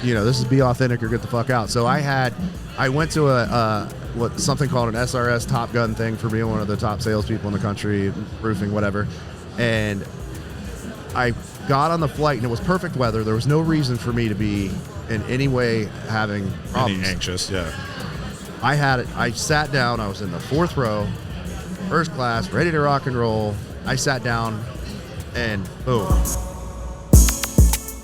this is be authentic or get the fuck out. So I went to something called an SRS Top Gun thing for being one of the top salespeople in the country, roofing, whatever. And I got on the flight, and it was perfect weather. There was no reason for me to be in any way having problems. Any anxious, yeah. I sat down. I was in the 4th row, first class, ready to rock and roll. I sat down, and boom.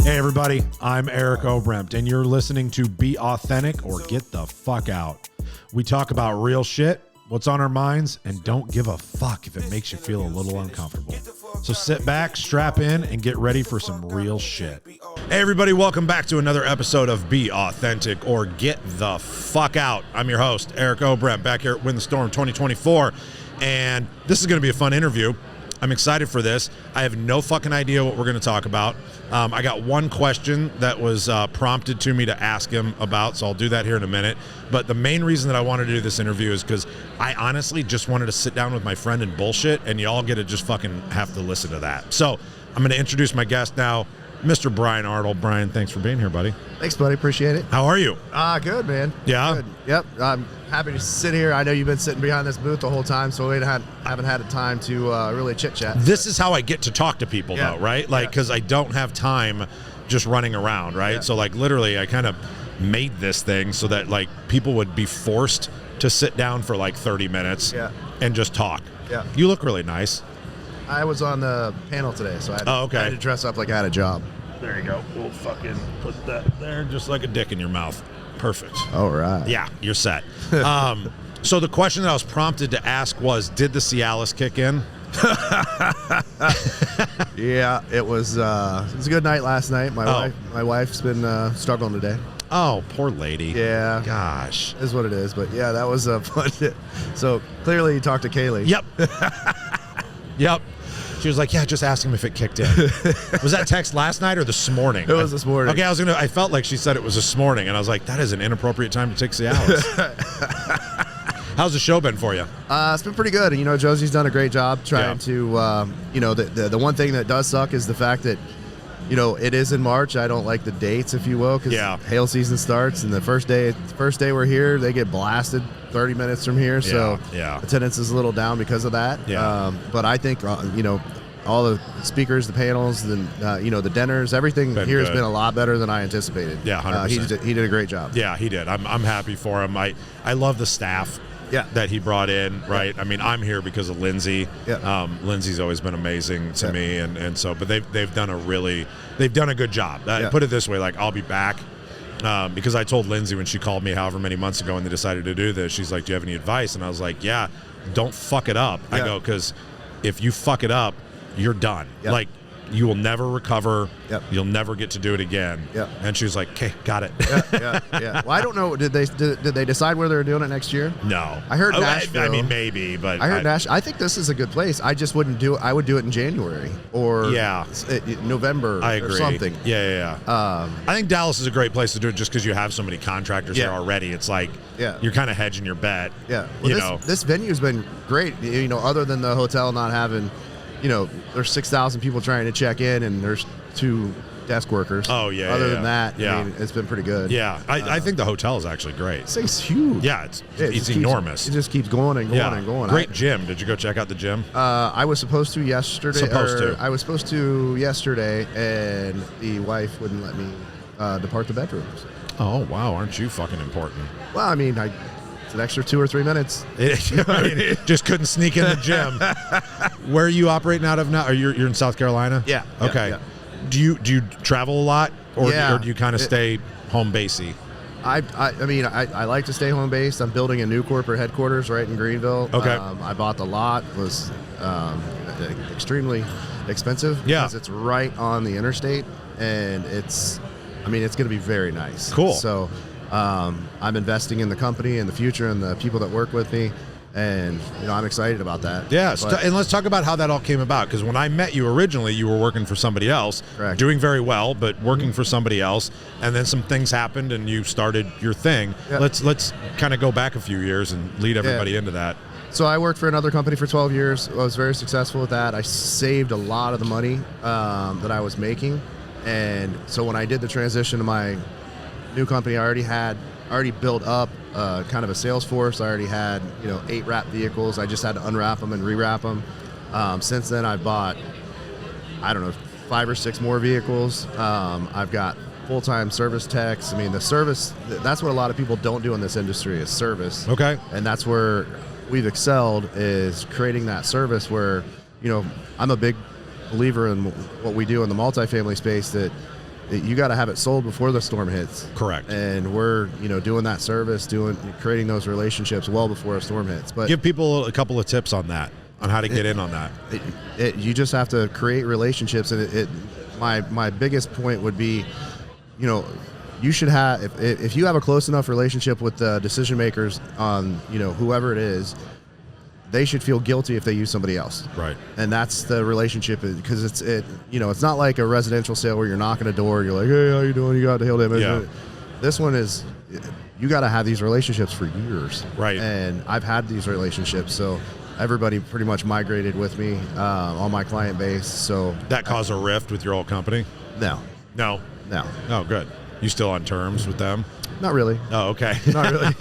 Hey everybody, I'm Eric Oberembt, and you're listening to Be Authentic or Get the Fuck Out. We talk about real shit, what's on our minds, and don't give a fuck if it makes you feel a little uncomfortable. So sit back, strap in, and get ready for some real shit. Hey everybody, welcome back to another episode of Be Authentic or Get the Fuck Out. I'm your host, Eric Oberembt, back here at Win the Storm 2024, and this is going to be a fun interview. I'm excited for this. I have no fucking idea what we're going to talk about. I got one question that was prompted to me to ask him about, so I'll do that here in a minute. But the main reason that I wanted to do this interview is because I honestly just wanted to sit down with my friend and bullshit, and y'all get to just fucking have to listen to that. So I'm going to introduce my guest now, Mr. Brian Arnold. Brian, thanks for being here, buddy. Thanks, buddy. Appreciate it. How are you? Good, man. Yeah? Good. Yep. I'm happy to sit here. I know you've been sitting behind this booth the whole time, so we haven't had a time to really chit-chat. This is how I get to talk to people, though, right? Like, because I don't have time just running around, right? Yeah. So, like, literally, I kind of made this thing so that, like, people would be forced to sit down for, like, 30 minutes and just talk. Yeah. You look really nice. I was on the panel today, so I had to dress up like I had a job. There you go. We'll fucking put that there just like a dick in your mouth. Perfect. All right. Yeah, you're set. So the question that I was prompted to ask was, did the Cialis kick in? Yeah, it was a good night last night. My wife's been struggling today. Oh, poor lady. Yeah. Gosh. Is what it is. But yeah, that was fun. So clearly you talked to Kaylee. Yep. Yep. She was like, yeah, just ask him if it kicked in. Was that text last night or this morning? It was this morning. Okay, I felt like she said it was this morning, and I was like, that is an inappropriate time to take Cialis. How's the show been for you? It's been pretty good. Josie's done a great job trying to, the one thing that does suck is the fact that, it is in March. I don't like the dates, if you will, because hail season starts, and the first day we're here, they get blasted 30 minutes from here, so attendance is a little down because of that. Yeah. But I think, all the speakers, the panels, the dinners, everything here has been a lot better than I anticipated. Yeah, 100%. He did a great job. Yeah, he did. I'm happy for him. I love the staff. That he brought in, right? I mean, I'm here because of Lindsay. Yeah. Lindsay's always been amazing to me, and so, but they've done a good job. Put it this way, like, I'll be back because I told Lindsay when she called me however many months ago and they decided to do this, she's like, do you have any advice? And I was like, yeah, don't fuck it up. I go, because if you fuck it up, you're done. Like, you will never recover. You'll never get to do it again. And she was like, okay, got it. Yeah. Well, I don't know. Did they decide where they were doing it next year? No. I heard Nashville. I mean, maybe, but I heard Nashville. I think this is a good place. I just wouldn't do it. I would do it in January or November or something. Yeah. I think Dallas is a great place to do it just because you have so many contractors there already. It's like you're kind of hedging your bet. Yeah. Well, this venue's been great, other than the hotel not having – there's 6,000 people trying to check in, and there's 2 desk workers. Oh, yeah. Other than that, I mean, it's been pretty good. Yeah. I think the hotel is actually great. This thing's huge. Yeah, it's enormous. It just keeps going and going and going. Great gym. Did you go check out the gym? I was supposed to yesterday. I was supposed to yesterday, and the wife wouldn't let me depart the bedrooms. Oh, wow. Aren't you fucking important? Well, I mean, an extra 2 or 3 minutes. Just couldn't sneak in the gym. Where are you operating out of now? You're in South Carolina? Yeah. Okay. Yeah. Do you travel a lot, or do you kind of stay home basey? I mean, I like to stay home based. I'm building a new corporate headquarters right in Greenville. Okay. I bought the lot. It was extremely expensive because it's right on the interstate, and it's going to be very nice. Cool. So. I'm investing in the company and the future and the people that work with me, and I'm excited about that. Yeah, and let's talk about how that all came about, because when I met you originally, you were working for somebody else, correct, doing very well, but working for somebody else, and then some things happened and you started your thing. Yeah. Let's kind of go back a few years and lead everybody into that. So I worked for another company for 12 years. I was very successful with that. I saved a lot of the money that I was making, and so when I did the transition to my new company, I already built up kind of a sales force. I already had 8 wrap vehicles. I just had to unwrap them and rewrap them. Since then, I bought, I don't know, 5 or 6 more vehicles. I've got full-time service techs. I mean, the service, that's what a lot of people don't do in this industry is service. Okay. And that's where we've excelled, is creating that service where, I'm a big believer in what we do in the multifamily space, that you got to have it sold before the storm hits. Correct. And we're, doing that service, creating those relationships well before a storm hits. But give people a couple of tips on that, on how to get in on that. You just have to create relationships. And my biggest point would be, you should have, if you have a close enough relationship with the decision makers on, whoever it is, they should feel guilty if they use somebody else. Right. And that's the relationship, because it's not like a residential sale where you're knocking a door, you're like, hey, how you doing? You got the hail damage. Yeah. This one is, you got to have these relationships for years. Right. And I've had these relationships, so everybody pretty much migrated with me on my client base. So that caused a rift with your old company? No. Oh, good. You still on terms with them? Not really. Oh, okay. Not really.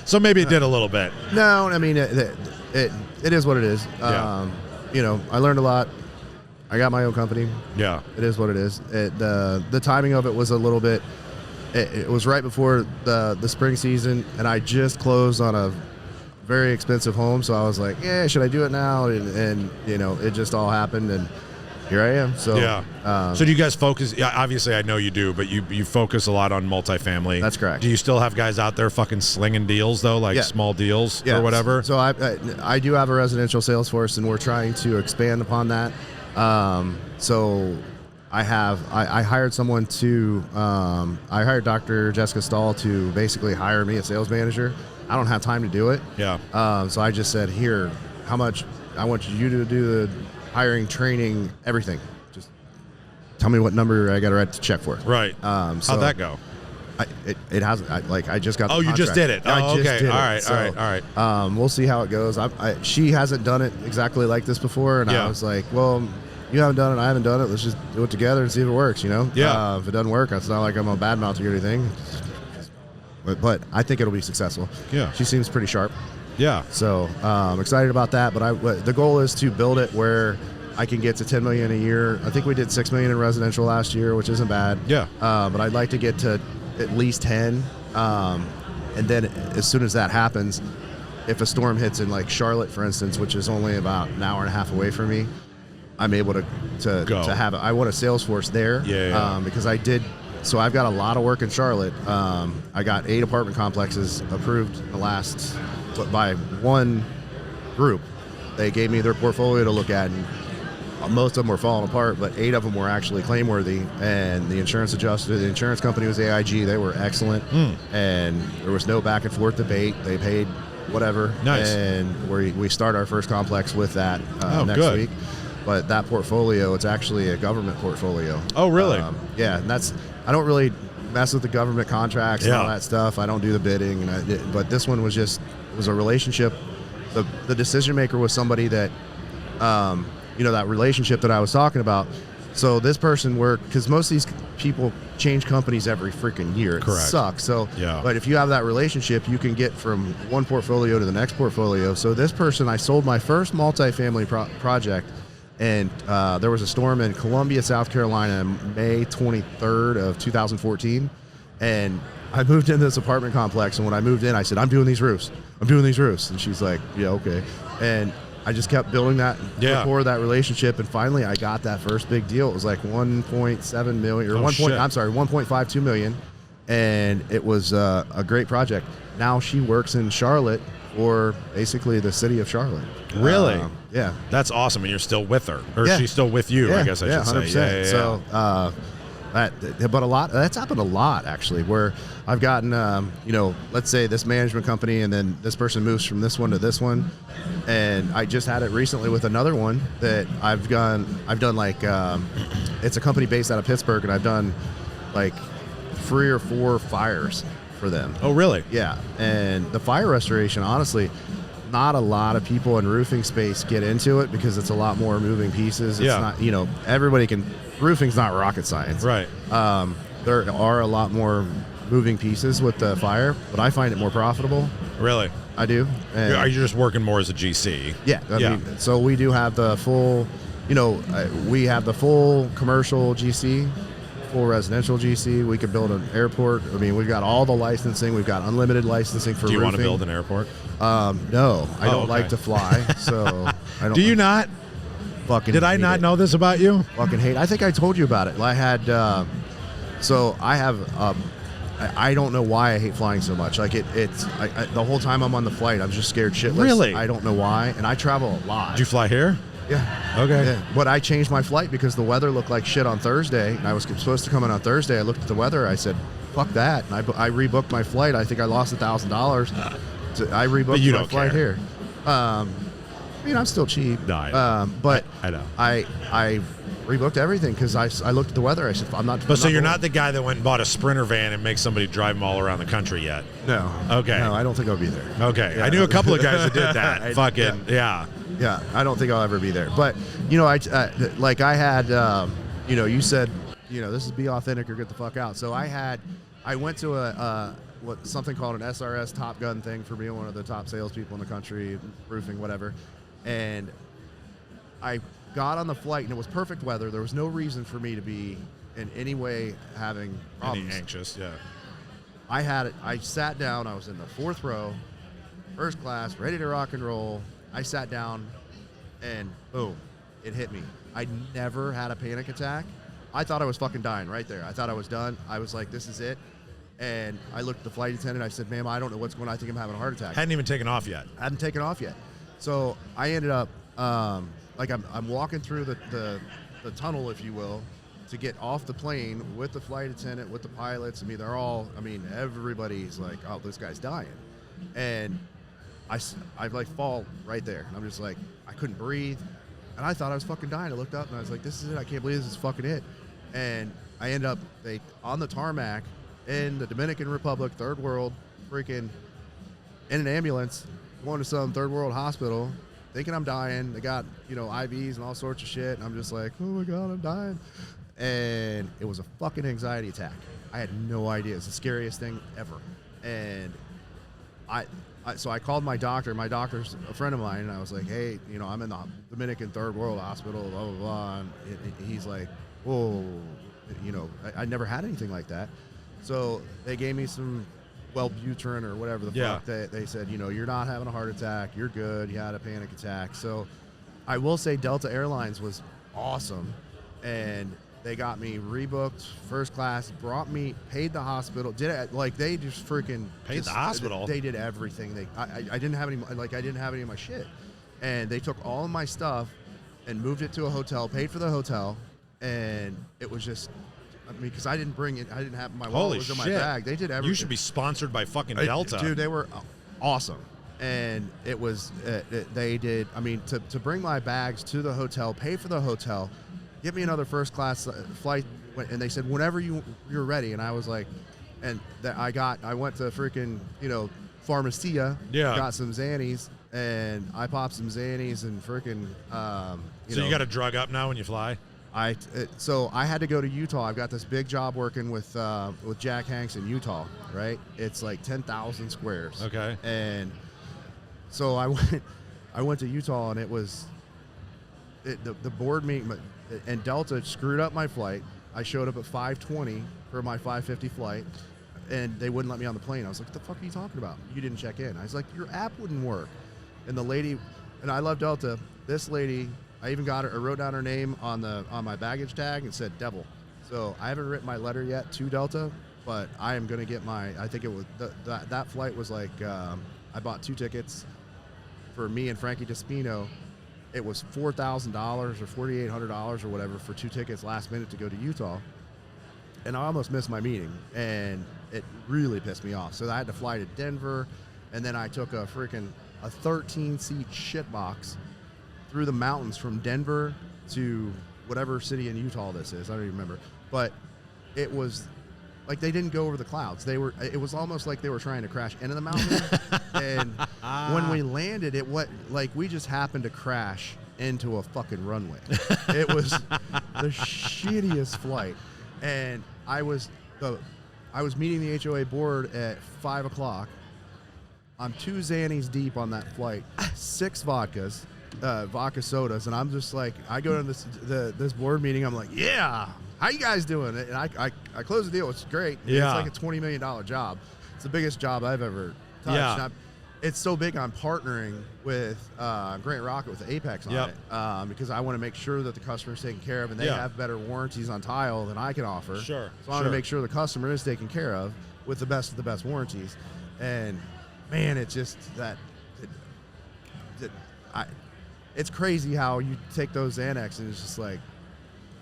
So maybe it did a little bit. No, I mean, it is what it is. Yeah. I learned a lot. I got my own company. Yeah. It is what it is. The timing of it was a little bit, it was right before the spring season, and I just closed on a very expensive home, so I was like, yeah, should I do it now? And it just all happened, and here I am. So yeah. So do you guys focus? Yeah, obviously I know you do, but you focus a lot on multifamily. That's correct. Do you still have guys out there fucking slinging deals though, like small deals or whatever? So I do have a residential sales force, and we're trying to expand upon that. So I hired someone to I hired Dr. Jessica Stahl to basically hire me a sales manager. I don't have time to do it. Yeah. So I just said, here, how much I want you to do the hiring, training, everything. Just tell me what number I got to write the check for. Right. So how'd that go? It hasn't. I just got. Oh, you just did it. Oh, okay. All right. We'll see how it goes. She hasn't done it exactly like this before, and I was like, well, you haven't done it, I haven't done it. Let's just do it together and see if it works. Yeah. If it doesn't work, it's not like I'm a badmouth or anything. But I think it'll be successful. Yeah. She seems pretty sharp. Yeah. So I'm excited about that. But the goal is to build it where I can get to $10 million a year. I think we did $6 million in residential last year, which isn't bad. Yeah. But I'd like to get to at least 10. And then as soon as that happens, if a storm hits in like Charlotte, for instance, which is only about an hour and a half away from me, I'm able to have it. I want a sales force there. Yeah. Because I did. So I've got a lot of work in Charlotte. I got 8 apartment complexes approved in the last, by one group. They gave me their portfolio to look at, and most of them were falling apart, but 8 of them were actually claim worthy. And the insurance adjuster, the insurance company was AIG. They were excellent. And there was no back and forth debate. They paid whatever. Nice. And we start our first complex with that next week. But that portfolio, it's actually a government portfolio. Oh, really? Yeah, and I don't really mess with the government contracts and all that stuff. I don't do the bidding. But this one was a relationship. The decision maker was somebody that, that relationship that I was talking about. So this person worked, because most of these people change companies every freaking year. Correct. It sucks. So, yeah. But if you have that relationship, you can get from one portfolio to the next portfolio. So this person, I sold my first multifamily project. And there was a storm in Columbia, South Carolina, May 23rd of 2014. And I moved into this apartment complex. And when I moved in, I said, I'm doing these roofs. And she's like, yeah, okay. And I just kept building that rapport, that relationship. And finally, I got that first big deal. It was like 1.7 million, or 1.52 million. And it was a great project. Now she works in Charlotte for basically the city of Charlotte. Really? Yeah. That's awesome. And you're still with her, or she's still with you, I guess I should 100%. say. Yeah. So, that's happened a lot actually, where I've gotten, let's say this management company, and then this person moves from this one to this one. And I just had it recently with another one that I've done like, it's a company based out of Pittsburgh, and I've done like 3 or 4 fires for them. Oh, really? Yeah. And the fire restoration, honestly, not a lot of people in roofing space get into it, because it's a lot more moving pieces. It's not, roofing's not rocket science. Right. There are a lot more moving pieces with the fire, but I find it more profitable. Really? I do. And Are you just working more as a GC? Yeah. I mean, so we do have the full, we have the full commercial GC, full residential GC. We could build an airport. I mean, we've got all the licensing. We've got unlimited licensing for roofing. Do you want to build an airport? No, I don't like to fly, so I don't. Do you not? Fucking Did I not know this about you? Fucking hate. I think I told you about it. I had, I don't know why I hate flying so much. Like it's the whole time I'm on the flight, I'm just scared shitless. Really? I don't know why, and I travel a lot. Did you fly here? Yeah. Okay. Yeah. But I changed my flight because the weather looked like shit on Thursday, and I was supposed to come in on Thursday. I looked at the weather. I said, "Fuck that!" And I rebooked my flight. I think I lost $1,000. I rebooked my flight here. I mean, I'm still cheap. No, I know. But I know. I rebooked everything because I looked at the weather. I said, I'm not. But so you're not the guy that went and bought a Sprinter van and makes somebody drive them all around the country yet? No. Okay. No, I don't think I'll be there. Okay. Yeah. I knew a couple of guys that did that. Yeah, I don't think I'll ever be there. But, I had, you said, this is be authentic or get the fuck out. So I went to something called an SRS Top Gun thing for being one of the top salespeople in the country, roofing, whatever. And I got on the flight, and it was perfect weather. There was no reason for me to be in any way having problems. Any anxious, yeah. I sat down. I was in the fourth row, first class, ready to rock and roll. I sat down, and boom, it hit me. I never had a panic attack. I thought I was fucking dying right there. I thought I was done. I was like, this is it. And I looked at the flight attendant. I said, ma'am, I don't know what's going on. I think I'm having a heart attack. Hadn't even taken off yet. Hadn't taken off yet. So I ended up, I'm walking through the tunnel, if you will, to get off the plane with the flight attendant, with the pilots. Everybody's like, oh, this guy's dying. And I fall right there. And I'm just like, I couldn't breathe. And I thought I was fucking dying. I looked up and I was like, this is it. I can't believe this is fucking it. And I end up on the tarmac in the Dominican Republic, third world, freaking in an ambulance, going to some third world hospital, thinking I'm dying. They got, IVs and all sorts of shit. And I'm just like, oh my God, I'm dying. And it was a fucking anxiety attack. I had no idea. It's the scariest thing ever. And so I called my doctor. My doctor's a friend of mine, and I was like, hey, I'm in the Dominican Third World Hospital, blah, blah, blah. And he's like, whoa, I never had anything like that. So they gave me some Wellbutrin or whatever the fuck. They said, you're not having a heart attack. You're good. You had a panic attack. So I will say Delta Airlines was awesome. And they got me rebooked first class, paid the hospital, they just freaking paid the hospital. They did everything. I didn't have any of my shit, and they took all of my stuff and moved it to a hotel, paid for the hotel, and it was just, because I didn't bring it, I didn't have my wallet was in my bag. They did everything. You should be sponsored by fucking Delta, dude. They were awesome, and it was they did. To bring my bags to the hotel, pay for the hotel. Give me another first class flight, and they said whenever you're ready, and I was like, and I went to freaking Pharmacia, got some Xannies, and I popped some Xannies and freaking. So you got to drug up now when you fly. So I had to go to Utah. I've got this big job working with Jack Hanks in Utah, right? It's like 10,000 squares. Okay. And so I went to Utah, and it was the board meeting. And Delta screwed up my flight. I showed up at 5:20 for my 5:50 flight, and they wouldn't let me on the plane. I was like, what the fuck are you talking about? You didn't check in. I was like, your app wouldn't work. And the lady, and I love Delta, this lady, I even got her, I wrote down her name on my baggage tag and said Devil. So I haven't written my letter yet to Delta, but I am going to get I think it was, that flight was like, I bought 2 tickets for me and Frankie Despino. It was $4,000 or $4,800 or whatever for 2 tickets last minute to go to Utah. And I almost missed my meeting, and it really pissed me off. So I had to fly to Denver, and then I took a 13-seat shitbox through the mountains from Denver to whatever city in Utah this is. I don't even remember. But it was like they didn't go over the clouds. It was almost like they were trying to crash into the mountain. And when we landed, we just happened to crash into a fucking runway. It was the shittiest flight. And I I was meeting the HOA board at 5 o'clock. I'm 2 Xannies deep on that flight, 6 vodkas, vodka sodas, and I'm just like, I go to this board meeting. I'm like, yeah, how you guys doing? And I close the deal. It's great. Yeah. It's like a $20 million job. It's the biggest job I've ever touched. Yeah. It's so big, I'm partnering with Grant Rocket with Apex on it because I want to make sure that the customer is taken care of, and they have better warranties on tile than I can offer. Sure. So I want to make sure the customer is taken care of with the best of the best warranties. And man, it's just that it's crazy how you take those Xanax and it's just like,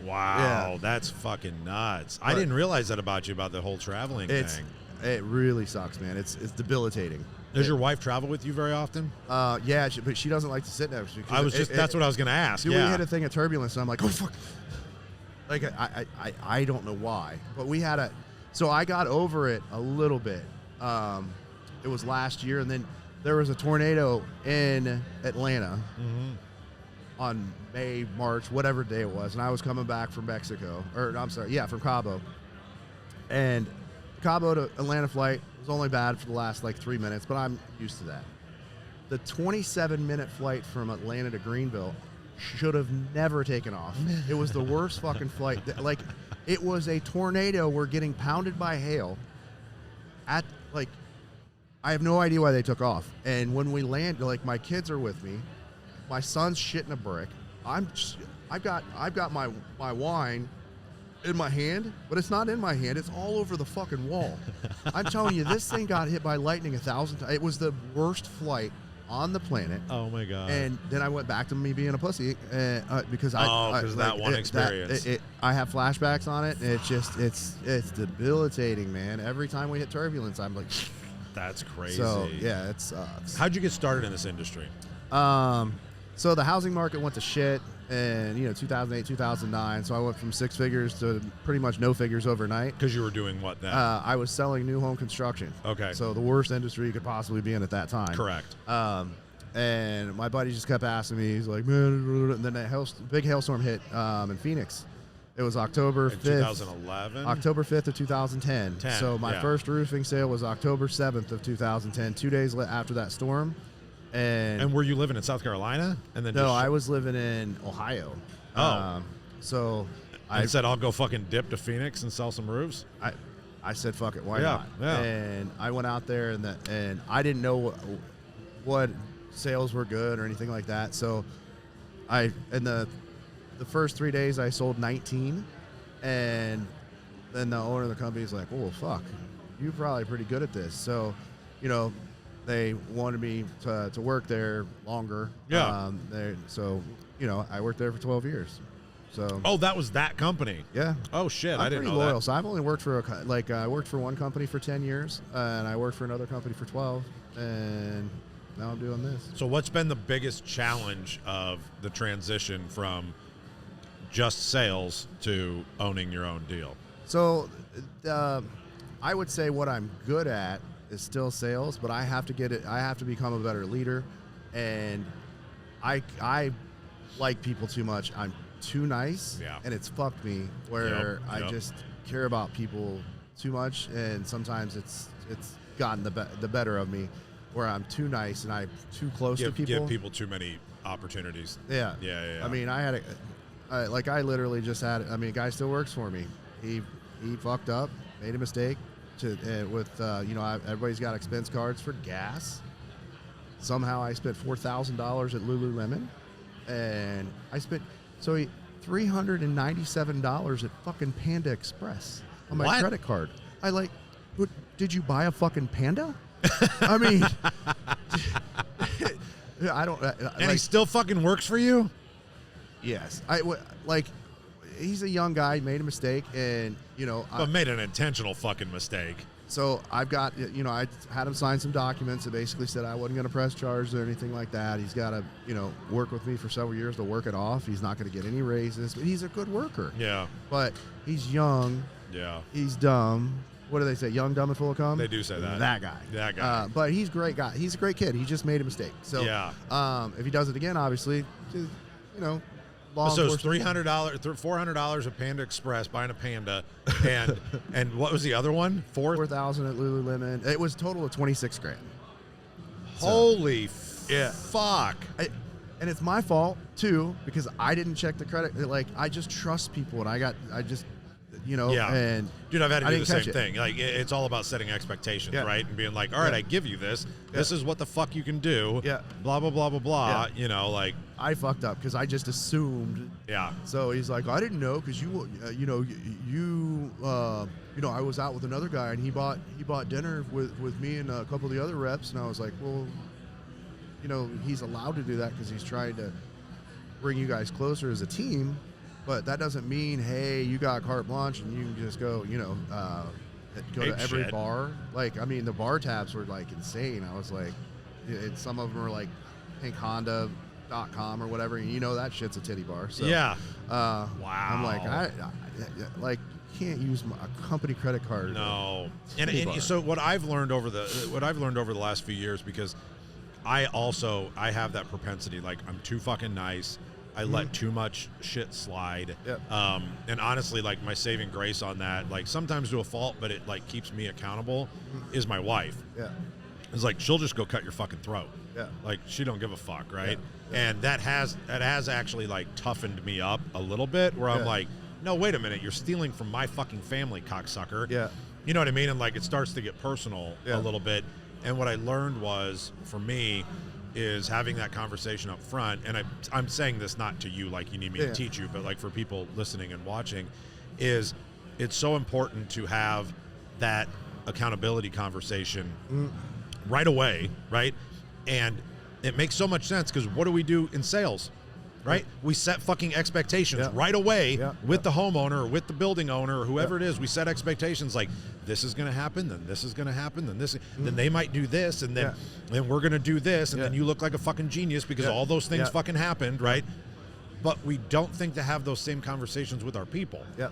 wow, that's fucking nuts. I didn't realize that about you, about the whole traveling thing. It really sucks, man. It's debilitating. Does your wife travel with you very often? Yeah, but she doesn't like to sit next to me. That's what I was going to ask. We hit a thing of turbulence, and I'm like, oh fuck. Like I don't know why, but we had so I got over it a little bit. It was last year, and then there was a tornado in Atlanta on March, whatever day it was, and I was coming back from Mexico, from Cabo, and Cabo to Atlanta flight was only bad for the last like 3 minutes, but I'm used to that. The 27-minute flight from Atlanta to Greenville should have never taken off. It was the worst fucking flight. Like, it was a tornado. We're getting pounded by hail. I have no idea why they took off. And when we land, like, my kids are with me. My son's shitting a brick. I've got my wine in my hand, but it's not in my hand. It's all over the fucking wall. I'm telling you, this thing got hit by lightning 1,000 times. It was the worst flight on the planet. Oh my god! And then I went back to me being a pussy because that one experience. I have flashbacks on it. And it's debilitating, man. Every time we hit turbulence, I'm like, that's crazy. So yeah, it sucks. How'd you get started in this industry? So the housing market went to shit in 2008, 2009. So I went from 6 figures to pretty much no figures overnight. Because you were doing what then? I was selling new home construction. Okay. So the worst industry you could possibly be in at that time. Correct. And my buddy just kept asking me. He's like, man, and then a big hailstorm hit in Phoenix. It was October 5th. 2011? October 5th of 2010. So my first roofing sale was October 7th of 2010, 2 days after that storm. And were you living in South Carolina? And then I was living in Ohio. So I said, I'll go fucking dip to Phoenix and sell some roofs. I said, fuck it, why not? Yeah. And I went out there and I didn't know what sales were good or anything like that. So in the first 3 days I sold 19, and then the owner of the company is like, oh fuck, you're probably pretty good at this. So they wanted me to work there longer. Yeah. I worked there for 12 years. So. Oh, that was that company. Yeah. Oh shit, I didn't know loyal. that. So I've only worked for I worked for one company for 10 years, and I worked for another company for 12, and now I'm doing this. So what's been the biggest challenge of the transition from just sales to owning your own deal? So I would say what I'm good at is still sales, but I have to become a better leader, and I like people too much. I'm too nice, and it's fucked me where I just care about people too much, and sometimes it's gotten the better of me where I'm too nice and I'm too close to people. Give people too many opportunities. Yeah. Yeah. I mean, I literally just had a guy still works for me. He fucked up, made a mistake. Everybody's got expense cards for gas. Somehow I spent $4,000 at Lululemon, and I spent $397 at fucking Panda Express on my credit card. Did you buy a fucking Panda? I mean, I don't. And he still fucking works for you? Yes, he's a young guy, made a mistake, and but made an intentional fucking mistake. So I've got, I had him sign some documents that basically said I wasn't going to press charges or anything like that. He's got to, work with me for several years to work it off. He's not going to get any raises, but he's a good worker. Yeah. But he's young. Yeah. He's dumb. What do they say? Young, dumb, and full of cum? They do say that. That guy. But he's a great guy. He's a great kid. He just made a mistake. So if he does it again, obviously, So it's $300, $400 at Panda Express buying a Panda, and what was the other one? $4,000 at Lululemon. It was a total of $26,000. Holy fuck! And it's my fault too, because I didn't check the credit. Like, I just trust people, and I just. And dude, I've had to do the same thing. Like, it's all about setting expectations, right? And being like, all right, I give you this. This is what the fuck you can do. Yeah. Blah, blah, blah, blah, blah. You know, like. I fucked up because I just assumed. Yeah. So he's like, I didn't know because I was out with another guy and he bought dinner with me and a couple of the other reps. And I was like, well, he's allowed to do that because he's trying to bring you guys closer as a team. But that doesn't mean, hey, you got carte blanche and you can just go, go to every bar. Like, I mean, the bar tabs were like insane. I was like, some of them are like PinkHonda.com or whatever. And that shit's a titty bar. So, yeah. Wow. I'm like, I can't use a company credit card. No. And so what I've learned over the last few years, because I have that propensity, like, I'm too fucking nice. I let too much shit slide. Yep. And honestly, like, my saving grace on that, like, sometimes to a fault, but it like keeps me accountable, is my wife. Yeah. It's like, she'll just go cut your fucking throat. Yeah. Like, she don't give a fuck, right? Yeah. And that has actually like toughened me up a little bit, where I'm like, no, wait a minute, you're stealing from my fucking family, cocksucker. Yeah. You know what I mean? And like, it starts to get personal a little bit. And what I learned was, for me, is having that conversation up front. And I'm saying this not to you, like you need me to teach you, but like for people listening and watching, is it's so important to have that accountability conversation right away, right? And it makes so much sense, because what do we do in sales, right? We set fucking expectations right away with the homeowner or with the building owner or whoever it is. We set expectations like, this is going to happen, then this is going to happen, then this, then they might do this, and then we're going to do this, and then you look like a fucking genius because all those things fucking happened, right? But we don't think to have those same conversations with our people. Yeah.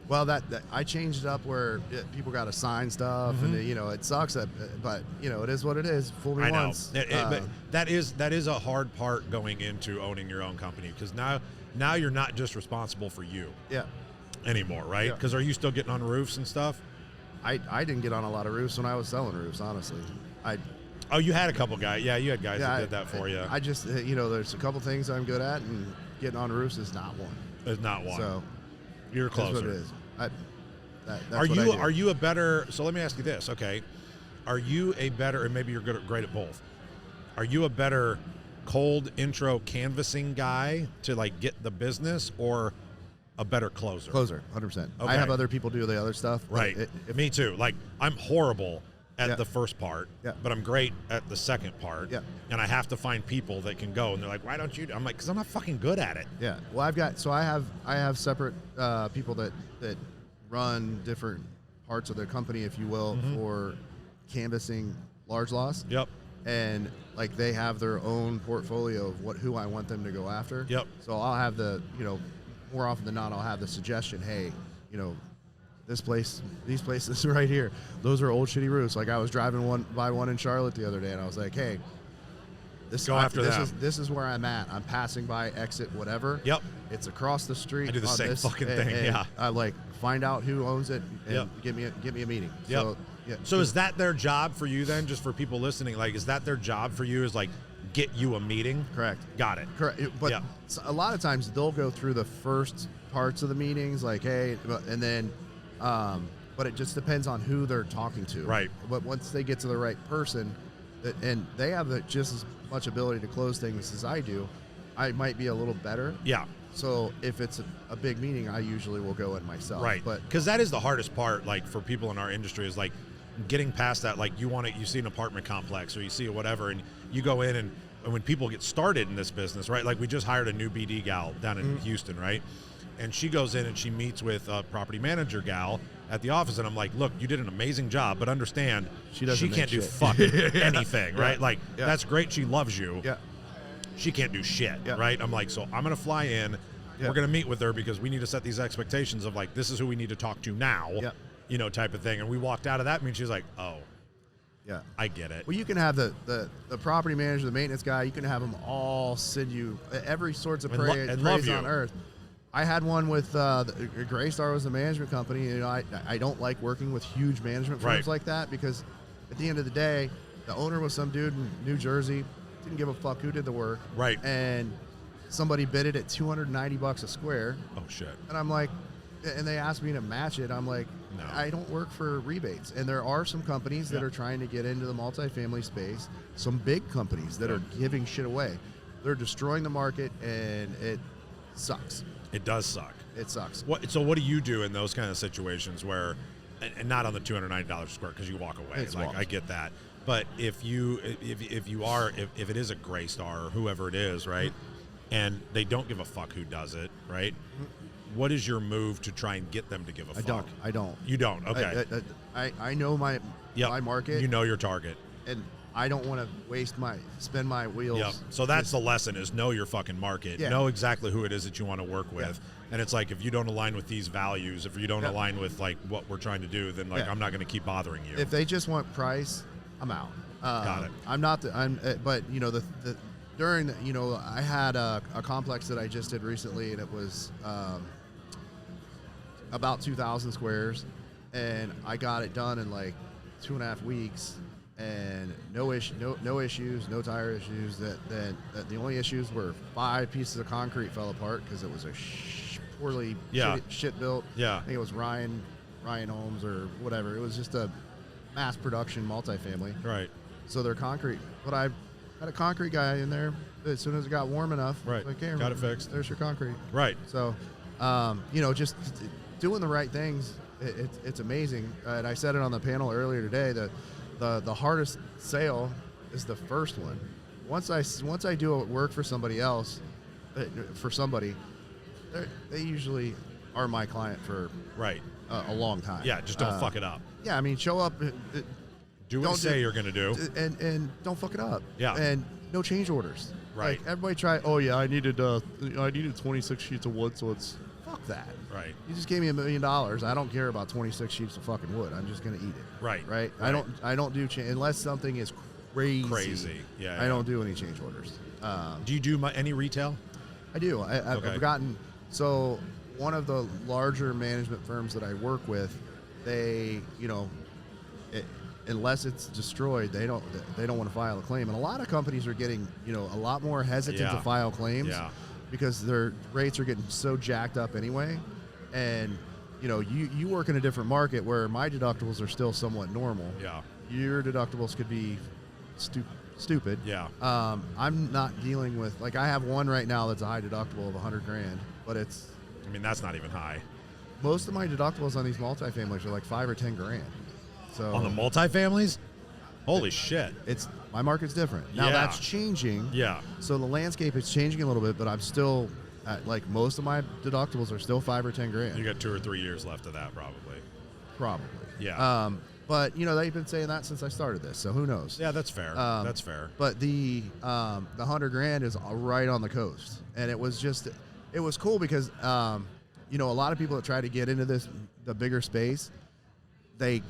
Well, that I changed it up where people got to sign stuff, and it sucks, but it is what it is. Fool me once. But that is a hard part going into owning your own company, because now you're not just responsible for you. Yeah. Anymore, right? Because are you still getting on roofs and stuff? I didn't get on a lot of roofs when I was selling roofs, honestly. You had a couple guys. Yeah, you had guys that did that for you. I just, there's a couple things I'm good at, and getting on roofs is not one. It's not one. So you're closer. That's what it is. That's are you a better? So let me ask you this. Okay, are you a better? And maybe you're great at both. Are you a better cold intro canvassing guy to like get the business, or a better closer? Closer, 100%. Okay. I have other people do the other stuff. Right. Me too. Like, I'm horrible at the first part, but I'm great at the second part. Yeah. And I have to find people that can go, and they're like, why don't you? I'm like, because I'm not fucking good at it. Yeah. Well, I have separate people that run different parts of their company, if you will, for canvassing large loss. Yep. And like, they have their own portfolio of who I want them to go after. Yep. So I'll have more often than not, I'll have the suggestion, hey, these places right here, those are old shitty roofs. Like, I was driving by one in Charlotte the other day, and I was like, hey, this is where I'm at. I'm passing by exit whatever. Yep. It's across the street. I do the same fucking thing. Yeah. I like find out who owns it and give me a meeting. Yep. So is that their job for you then? Just for people listening, like, is that their job for you? Is like, get you a meeting? Correct. Got it. Correct. But a lot of times they'll go through the first parts of the meetings, like, hey, and then, but it just depends on who they're talking to. Right. But once they get to the right person, and they have just as much ability to close things as I do, I might be a little better. Yeah. So if it's a big meeting, I usually will go in myself. Right. But because that is the hardest part, like, for people in our industry, is like getting past that. Like, you see an apartment complex or you see whatever, and you go in, and when people get started in this business, right? Like, we just hired a new BD gal down in Houston, right? And she goes in and she meets with a property manager gal at the office, and I'm like, look, you did an amazing job, but understand, she can't do fucking anything, right? Like, that's great, she loves you. Yeah. She can't do shit, right? I'm like, so I'm going to fly in. We're going to meet with her because we need to set these expectations of, like, this is who we need to talk to now, type of thing. And we walked out of that meeting, she's like, oh. Yeah. I get it. Well, you can have the property manager, the maintenance guy, you can have them all send you every sorts of praise on earth. I had one with Graystar was the management company. You know, I don't like working with huge management firms like that because at the end of the day, the owner was some dude in New Jersey, didn't give a fuck who did the work. Right. And somebody bid it at $290 a square. Oh, shit. And I'm like, and they asked me to match it. I'm like, no. I don't work for rebates. And there are some companies that are trying to get into the multifamily space, some big companies that are giving shit away. They're destroying the market, and it sucks. It does suck. It sucks. So what do you do in those kind of situations where, and not on the $290 a square because you walk away. It's like, I get that. But if it is a Graystar or whoever it is, right, and they don't give a fuck who does it, right? What is your move to try and get them to give a fuck? I don't. You don't? Okay. I know my market. You know your target. And I don't want to spin my wheels. Yep. So that's the lesson is know your fucking market. Yeah. Know exactly who it is that you want to work with. Yeah. And it's like, if you don't align with these values, if you don't align with like what we're trying to do, then like I'm not going to keep bothering you. If they just want price, I'm out. Got it. I'm not but you know, during the, you know, I had a complex that I just did recently, and it was about 2,000 squares, and I got it done in like 2.5 weeks, and no issues, no tire issues. That the only issues were 5 pieces of concrete fell apart because it was a poorly shit built. Yeah, I think it was Ryan Homes or whatever. It was just a mass production multifamily. Right. So they're concrete, but I had a concrete guy in there. As soon as it got warm enough, right, like, hey, got it fixed. There's your concrete. Right. So, you know, just doing the right things. It's amazing. And I said it on the panel earlier today that the hardest sale is the first one. Once I do work for somebody else, they usually are my client for a long time. Yeah, just don't fuck it up. Yeah, I mean, show up. Do what you say you're going to do. And don't fuck it up. Yeah. And no change orders. Right. Like, everybody try, oh, yeah, I needed 26 sheets of wood, so it's, fuck that. Right. You just gave me $1 million. I don't care about 26 sheets of fucking wood. I'm just going to eat it. Right. Right? I don't do change, unless something is crazy. Crazy. Yeah. I don't do any change orders. Do you do any retail? I do. I've gotten, so one of the larger management firms that I work with, they, you know, unless it's destroyed, they don't want to file a claim. And a lot of companies are getting, you know, a lot more hesitant to file claims because their rates are getting so jacked up anyway. And, you know, you work in a different market where my deductibles are still somewhat normal. Yeah. Your deductibles could be stupid. Yeah. I'm not dealing with, like, I have one right now that's a high deductible of $100,000, but it's, I mean, that's not even high. Most of my deductibles on these multifamilies are like $5,000 or $10,000. So on the multifamilies, holy shit! It's my market's different now. That's changing. Yeah. So the landscape is changing a little bit, but I'm still at, like, most of my deductibles are still $5,000 or $10,000. You got 2 or 3 years left of that, probably. Probably. Yeah. But you know, they've been saying that since I started this, so who knows? Yeah, that's fair. That's fair. But the $100,000 is right on the coast, and it was cool because you know, a lot of people that try to get into the bigger space, you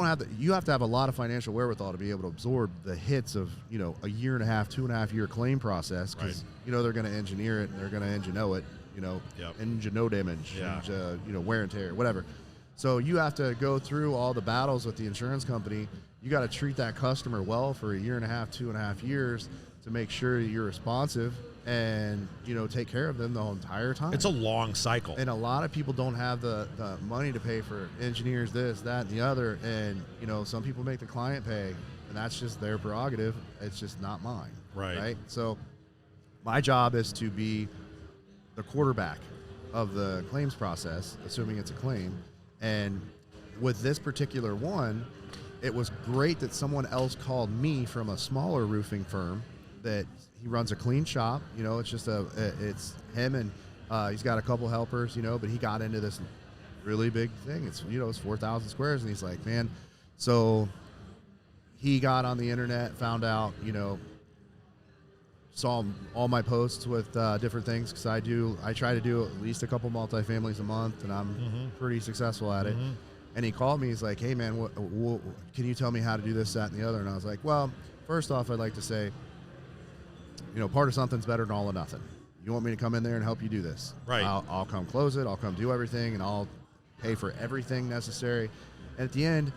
have to have a lot of financial wherewithal to be able to absorb the hits of, you know, a 1.5 year claim process, because you know, they're going to engineer it and they're going to engine it, you know, engine damage, you know, wear and tear, whatever. So you have to go through all the battles with the insurance company. You got to treat that customer well for 1.5 to 2.5 years to make sure you're responsive and, you know, take care of them the whole entire time. It's a long cycle. And a lot of people don't have the money to pay for engineers, this, that, and the other. And, you know, some people make the client pay, and that's just their prerogative. It's just not mine. Right? So my job is to be the quarterback of the claims process, assuming it's a claim. And with this particular one, it was great that someone else called me from a smaller roofing firm that he runs a clean shop. You know, it's just it's him, and he's got a couple helpers, you know, but he got into this really big thing. It's, you know, it's 4,000 squares, and he's like, man, so he got on the internet, found out, you know, saw all my posts with different things, because I try to do at least a couple multifamilies a month, and I'm pretty successful at it. And he called me. He's like, hey, man, can you tell me how to do this, that, and the other? And I was like, well, first off, I'd like to say, part of something's better than all of nothing. You want me to come in there and help you do this? Right. I'll come close it. I'll come do everything, and I'll pay for everything necessary. And at the end,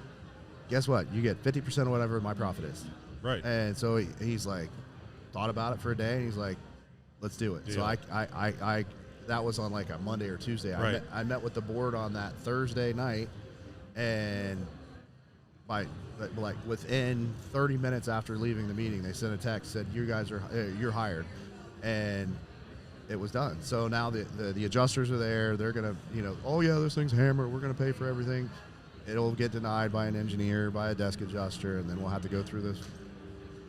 guess what? You get 50% of whatever my profit is. Right. And so he's like, thought about it for a day, and he's like, let's do it. So I that was on like a Monday or Tuesday. Right. I met with the board on that Thursday night, and within 30 minutes after leaving the meeting, they sent a text, said, you're hired. And it was done. So now the adjusters are there. They're going to, oh yeah, this thing's hammered. We're going to pay for everything. It'll get denied by an engineer, by a desk adjuster, and then we'll have to go through this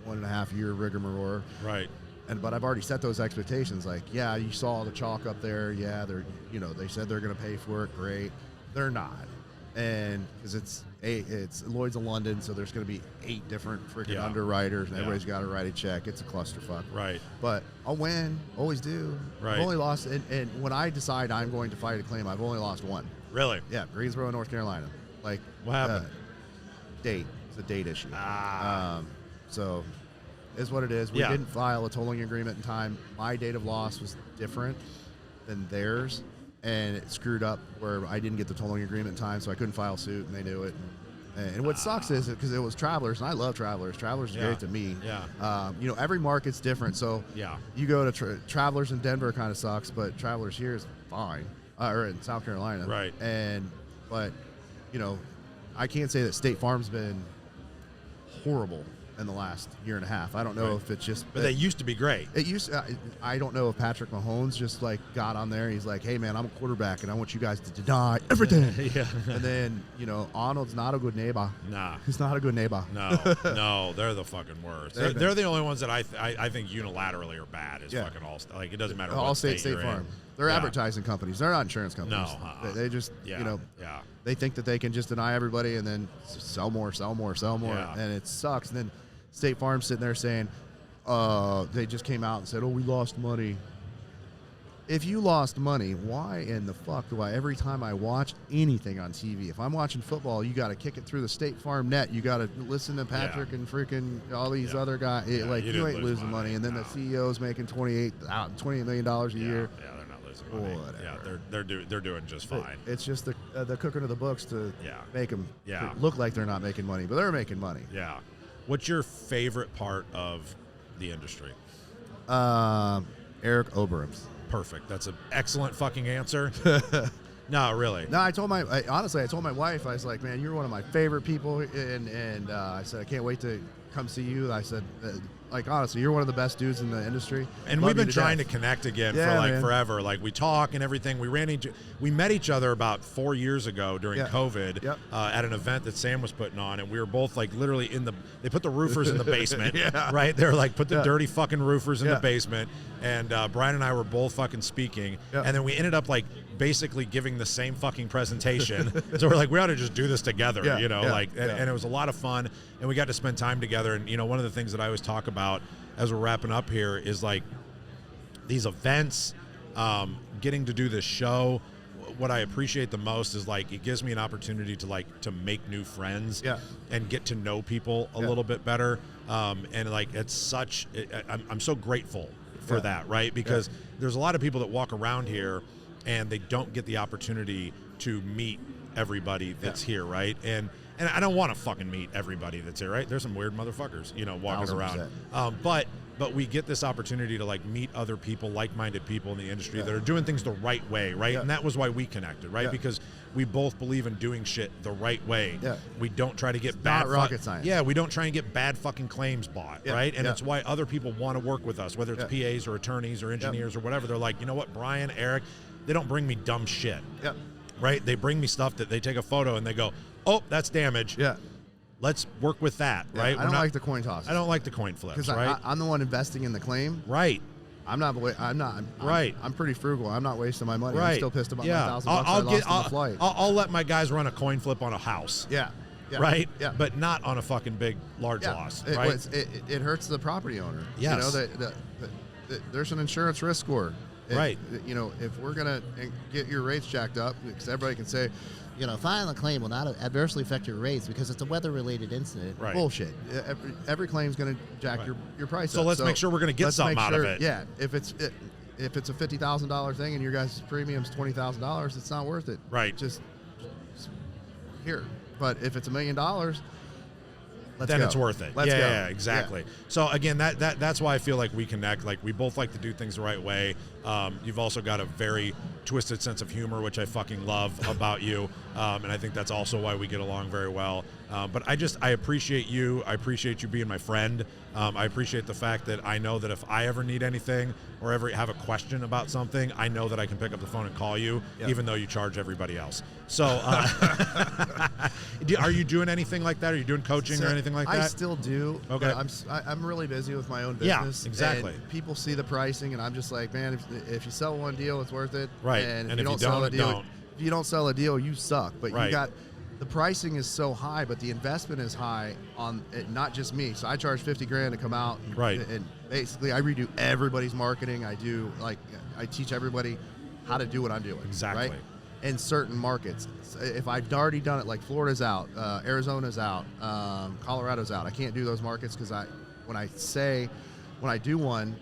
1.5 year rigmarole. Right. But I've already set those expectations. Like, yeah, you saw the chalk up there. Yeah, they said they're going to pay for it. Great. They're not. And because it's Lloyd's of London, so there's going to be 8 different freaking underwriters, and everybody's got to write a check. It's a clusterfuck. Right. But I'll win. Always do. Right. I've only lost, and when I decide I'm going to fight a claim, I've only lost one. Really? Yeah, Greensboro, North Carolina. Like, what happened? Date. It's a date issue. So is what it is. We Yeah. didn't file a tolling agreement in time. My date of loss was different than theirs, and it screwed up where I didn't get the tolling agreement in time, so I couldn't file suit, and they knew it. And what sucks is because it was Travelers, and I love Travelers. Travelers is great to me. Yeah. Every market's different. So you go to Travelers in Denver, kind of sucks, but Travelers here is fine, or in South Carolina. Right. But I can't say that State Farm's been horrible in the last year and a half. I don't know if it's just... But they used to be great. It used. I don't know if Patrick Mahomes just got on there. He's like, hey, man, I'm a quarterback, and I want you guys to deny everything. Yeah. And then, Arnold's not a good neighbor. Nah. He's not a good neighbor. No, they're the fucking worst. They're the only ones that I think unilaterally are bad. Fucking all... Like, it doesn't matter what state Farm. They're advertising companies. They're not insurance companies. No. They just, they think that they can just deny everybody and then sell more. Yeah. And it sucks. And then State Farm's sitting there saying, they just came out and said, we lost money. If you lost money, why in the fuck do every time I watch anything on TV, if I'm watching football, you got to kick it through the State Farm net. You got to listen to Patrick and freaking all these other guys. You ain't losing money. And then the CEO's making $28 million a year. Yeah, they're not losing money. Whatever. Yeah, they're doing just fine. It's just the cooking of the books to make them look like they're not making money, but they're making money. Yeah. What's your favorite part of the industry? Eric Oberembt. Perfect. That's an excellent fucking answer. No, really. No, I told my wife, I was like, man, you're one of my favorite people, and I said, I can't wait to come see you. I said, honestly, you're one of the best dudes in the industry. And we've been trying to connect again for forever. Like, we talk and everything. We met each other about 4 years ago during COVID at an event that Sam was putting on, and we were both literally they put the roofers in the basement, right? They're put the dirty fucking roofers in the basement, and Brian and I were both fucking speaking, and then we ended up basically giving the same fucking presentation. So we're like, we ought to just do this together, and it was a lot of fun, and we got to spend time together. And one of the things that I always talk about as we're wrapping up here is these events, getting to do this show. What I appreciate the most is it gives me an opportunity to make new friends and get to know people a little bit better. And it's such, I'm so grateful for that, right? Because there's a lot of people that walk around here and they don't get the opportunity to meet everybody that's here, right? And I don't want to fucking meet everybody that's here, right? There's some weird motherfuckers, walking 1,000%. Around. But we get this opportunity to meet other people, like-minded people in the industry that are doing things the right way, right? And that was why we connected, right? Because we both believe in doing shit the right way. We don't try to get bad rocket science. Yeah, we don't try and get bad fucking claims bought, right? And it's why other people want to work with us, whether it's PAs or attorneys or engineers or whatever. They're like, you know what, Brian, Eric, they don't bring me dumb shit. Right? They bring me stuff that they take a photo and they go, oh, that's damage. Let's work with that, right? I don't like the coin tosses. I don't like the coin flips, because right? I'm the one investing in the claim. Right. I'm pretty frugal. I'm not wasting my money. Right. I'm still pissed about my $1,000 I lost on the flight. I'll let my guys run a coin flip on a house. Right? But not on a fucking large loss, right? It hurts the property owner. Yes. There's an insurance risk score. Right. If we're going to get your rates jacked up, because everybody can say, filing a claim will not adversely affect your rates because it's a weather-related incident. Right. Bullshit. Every claim is going to jack your price so up. Let's make sure we're going to get something out of it. Yeah. If it's a $50,000 thing and your guys' premium's $20,000, it's not worth it. Right. Just here. But if it's $1 million, then it's worth it. Let's go. Yeah, exactly. Yeah. So again, that's why I feel like we connect. Like we both like to do things the right way. You've also got a very twisted sense of humor, which I fucking love about you, and I think that's also why we get along very well. But I appreciate you. I appreciate you being my friend. I appreciate the fact that I know that if I ever need anything or ever have a question about something, I know that I can pick up the phone and call you, even though you charge everybody else. So, are you doing anything like that? Are you doing coaching or anything like that? I still do. Okay. I'm really busy with my own business. Yeah, exactly. And people see the pricing, and I'm just like, man, if you sell one deal, it's worth it. Right. And if you don't sell a deal, don't. If you don't sell a deal, you suck. But right. you got the pricing is so high, but the investment is high on it, not just me. So I charge $50,000 to come out. Right. And basically, I redo everybody's marketing. I teach everybody how to do what I'm doing. Exactly. Right? In certain markets. If I've already done it, like Florida's out, Arizona's out, Colorado's out. I can't do those markets because when I do one,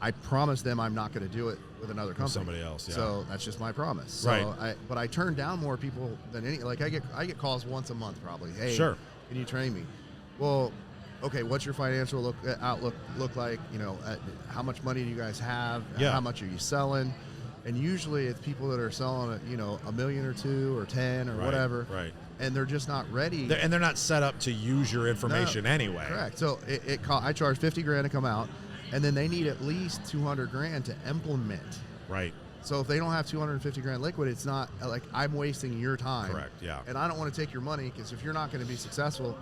I promise them I'm not going to do it with another company. Somebody else, yeah. So that's just my promise. So right. But I turn down more people than any. Like I get calls once a month probably. Hey, sure. Can you train me? Well, okay. What's your financial outlook look like? How much money do you guys have? Yeah. How much are you selling? And usually it's people that are selling, $1 million or $2 million or 10 or whatever. Right. And they're just not ready. And they're not set up to use your information anyway. Correct. So I charge $50,000 to come out, and then they need at least $200,000 to implement. Right. So if they don't have $250,000 liquid, it's not like I'm wasting your time. Correct. Yeah. And I don't want to take your money because if you're not going to be successful,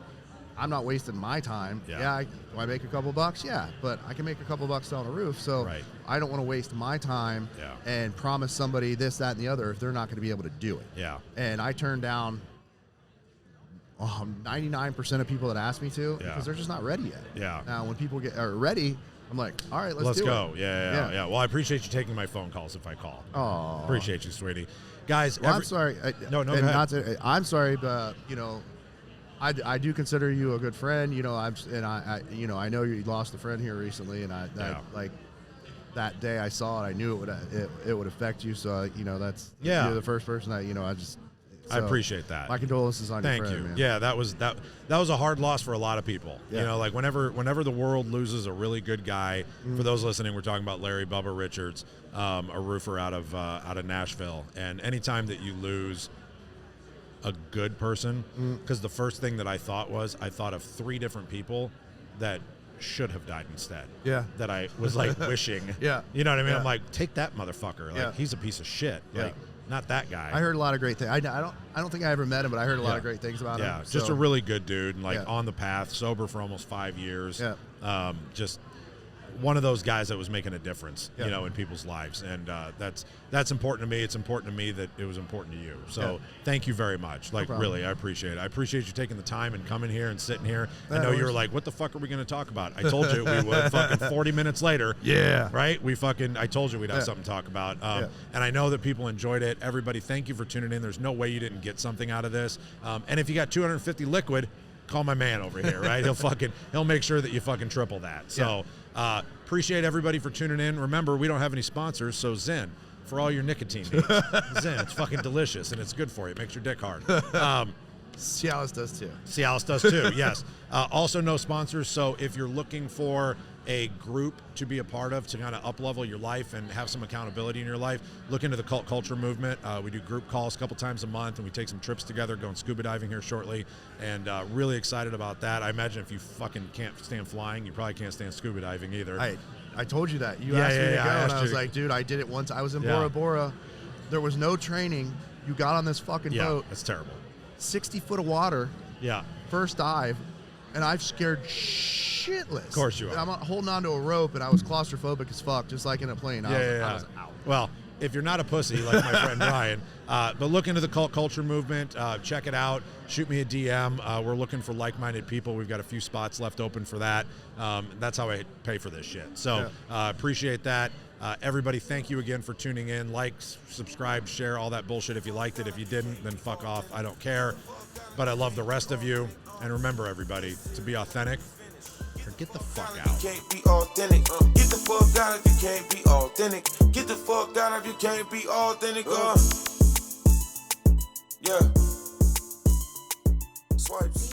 I'm not wasting my time. Yeah. Do I make a couple bucks? Yeah, but I can make a couple bucks selling a roof. So right. I don't want to waste my time and promise somebody this, that, and the other if they're not going to be able to do it. Yeah. And I turn down 99% of people that ask me to because they're just not ready yet. Yeah. Now, when people are ready, I'm like, all right, let's go. It. Yeah. Well, I appreciate you taking my phone calls if I call. Oh, appreciate you, sweetie. Guys, I'm sorry. Go ahead. I'm sorry, but I do consider you a good friend. I know you lost a friend here recently, and like that day I saw it, I knew it would affect you. So you're the first person I appreciate that. My condolences on your friend. Thank you. Man. Yeah, that was a hard loss for a lot of people. Yeah. Like whenever the world loses a really good guy. For those listening, we're talking about Larry Bubba Richards, a roofer out of Nashville. And anytime that you lose a good person, because the first thing that I thought of 3 different people that should have died instead. Yeah. That I was like wishing. Yeah. You know what I mean? Yeah. I'm like, take that motherfucker. Like he's a piece of shit. Yeah. Like, not that guy. I heard a lot of great things. I don't think I ever met him, but I heard a lot of great things about him. Yeah, just a really good dude, and like on the path, sober for almost 5 years. Yeah. Just one of those guys that was making a difference, in people's lives, and that's important to me. It's important to me that it was important to you. So thank you very much. Like really, I appreciate it. I appreciate you taking the time and coming here and sitting here. I know you were like, "What the fuck are we going to talk about?" I told you we would. Fucking 40 minutes later. Yeah. Right. I told you we'd have something to talk about. And I know that people enjoyed it. Everybody, thank you for tuning in. There's no way you didn't get something out of this. And if you got 250 liquid, call my man over here, right? He'll make sure that you fucking triple that. So appreciate everybody for tuning in. Remember, we don't have any sponsors, so Zen for all your nicotine needs. Zen, it's fucking delicious and it's good for you. It makes your dick hard. Cialis does too. Cialis does too. Yes. Also, no sponsors. So if you're looking for a group to be a part of to kind of up-level your life and have some accountability in your life, look into the cult culture movement. We do group calls a couple times a month, and we take some trips together, going scuba diving here shortly, and really excited about that. I imagine if you fucking can't stand flying, you probably can't stand scuba diving either. I told you that. You asked me to go, and I was like, dude, I did it once. I was in Bora Bora. There was no training. You got on this fucking boat. That's terrible. 60 foot of water. Yeah. First dive, and I've scared shitless. Of course you are. I'm holding onto a rope, and I was claustrophobic as fuck, just like in a plane. I was out. Well, if you're not a pussy like my friend Brian, but look into the cult culture movement, check it out, shoot me a DM. We're looking for like-minded people. We've got a few spots left open for that. That's how I pay for this shit. So appreciate that. Everybody, thank you again for tuning in. Like, subscribe, share, all that bullshit if you liked it. If you didn't, then fuck off. I don't care. But I love the rest of you. And remember, everybody, to be authentic, or get the fuck out. You can't be authentic. Get the fuck out if you can't be authentic. Get the fuck out if you can't be authentic. Yeah. Swipes.